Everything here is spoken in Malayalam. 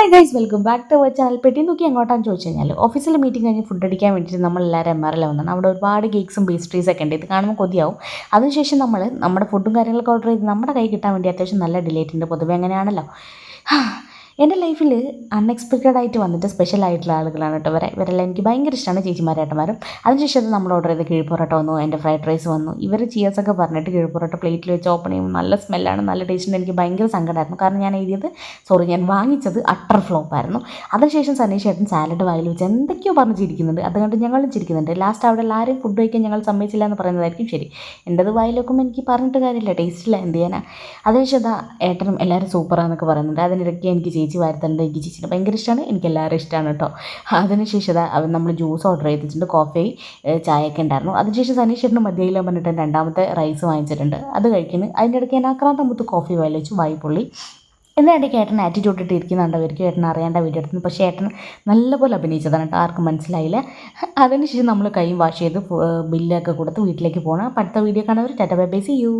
Hi guys, welcome back to our channel. പെട്ടി നോക്കി എങ്ങോട്ടാന്ന് ചോദിച്ചു കഴിഞ്ഞാൽ ഓഫീസിലെ മീറ്റിംഗ് കഴിഞ്ഞ് ഫുഡ് അടിക്കാൻ വേണ്ടിയിട്ട് നമ്മളെല്ലാവരും എംആറിൽ വന്നതാണ്. അവിടെ ഒരുപാട് കേക്ക്സും പേസ്ട്രീസ് ഒക്കെ ഉണ്ട്. ഇത് കാണുമ്പോൾ കൊതിയാവും. അതിനുശേഷം നമ്മൾ നമ്മുടെ ഫുഡും കാര്യങ്ങളൊക്കെ ഓർഡർ ചെയ്ത് നമ്മുടെ കൈ കിട്ടാൻ വേണ്ടി അത്യാവശ്യം നല്ല ഡിലേറ്റ് ഉണ്ട്. പൊതുവെ അങ്ങനെയാണല്ലോ. എൻ്റെ ലൈഫിൽ അൺഎക്സ്പെക്റ്റഡ് ആയിട്ട് വന്നിട്ട് സ്പെഷ്യൽ ആയിട്ടുള്ള ആളുകളാണ് കേട്ടോ ഇവരെല്ലാം എനിക്ക് ഭയങ്കര ഇഷ്ടമാണ്, ചേച്ചിമാരേട്ടന്മാരും. അതിനുശേഷം നമ്മൾ ഓർഡർ ചെയ്ത് കിഴിപ്പൊറോട്ട വന്നു, എൻ്റെ ഫ്രൈഡ് റൈസ് വന്നു. ഇവർ ചിയേഴ്സൊക്കെ പറഞ്ഞിട്ട് കിഴിപ്പൊറോട്ട പ്ലേറ്റിൽ വെച്ച് ഓപ്പൺ ചെയ്യും. നല്ല സ്മെല്ലാണ്, നല്ല ടേസ്റ്റുണ്ട്. എനിക്ക് ഭയങ്കര സങ്കടമായിരുന്നു, കാരണം ഞാൻ വാങ്ങിച്ചത് അട്ടർ ഫ്ലോപ്പായിരുന്നു. അതിനുശേഷം സനീഷ് ചേട്ടൻ സാലഡ് വായിൽ വെച്ച് എന്തൊക്കെയോ പറഞ്ഞ് ചിരിക്കുന്നുണ്ട്. അതുകൊണ്ട് ഞങ്ങളും ചിരിക്കുന്നുണ്ട്. ലാസ്റ്റ് അവിടെ എല്ലാവരും ഫുഡ് കഴിക്കാൻ ഞങ്ങൾ സമ്മതിച്ചില്ല എന്ന് പറയുന്നതായിരിക്കും ശരി. എൻ്റെത് വായിൽ വെക്കുമ്പോൾ എനിക്ക് പറഞ്ഞിട്ട് കാര്യമില്ല, ടേസ്റ്റില്ല, എന്ത് ചെയ്യാനാ. അതിനുശേഷം ഏട്ടനും എല്ലാവരും സൂപ്പറാന്നൊക്കെ പറയുന്നുണ്ട്. അതിനിടയ്ക്ക് എനിക്ക് ചേച്ചി വാരത്തണ്ട്. എനിക്ക് ചേച്ചിനെ ഭയങ്കര ഇഷ്ടമാണ്, എനിക്ക് എല്ലാവരും ഇഷ്ടമാണ് കേട്ടോ. അതിനുശേഷം നമ്മൾ ജ്യൂസ് ഓർഡർ ചെയ്തിട്ടുണ്ട്, കോഫി ചായയൊക്കെ ഉണ്ടായിരുന്നു. അതിനുശേഷം സനീഷ് ചേട്ടന് മതിയായില്ല പറഞ്ഞിട്ട് രണ്ടാമത്തെ റൈസ് വാങ്ങിച്ചിട്ടുണ്ട്, അത് കഴിക്കുന്നു. അതിൻ്റെ ഇടയ്ക്ക് ഞാൻ ആക്രാന്തമുത്ത് കോഫി വായിൽ വെച്ചു, വായ്പുള്ളി. എന്നിടയ്ക്ക് ഏട്ടൻ ആറ്റിറ്റ്യൂഡ് ഇട്ട് ഇരിക്കുന്നുണ്ടായിരിക്കും. ഏട്ടൻ അറിയേണ്ട വീഡിയോ എടുത്തു, പക്ഷേ ഏട്ടൻ നല്ലപോലെ അഭിനയിച്ചതാണ് കേട്ടോ, ആർക്കും മനസ്സിലായില്ല. അതിനുശേഷം നമ്മൾ കൈ വാഷ് ചെയ്ത് ബില്ലൊക്കെ കൊടുത്ത് വീട്ടിലേക്ക് പോകണം. അപ്പോൾ അടുത്ത വീഡിയോ കാണാൻ ഒരു ടാറ്റ ബൈ ബൈ, സീ യു.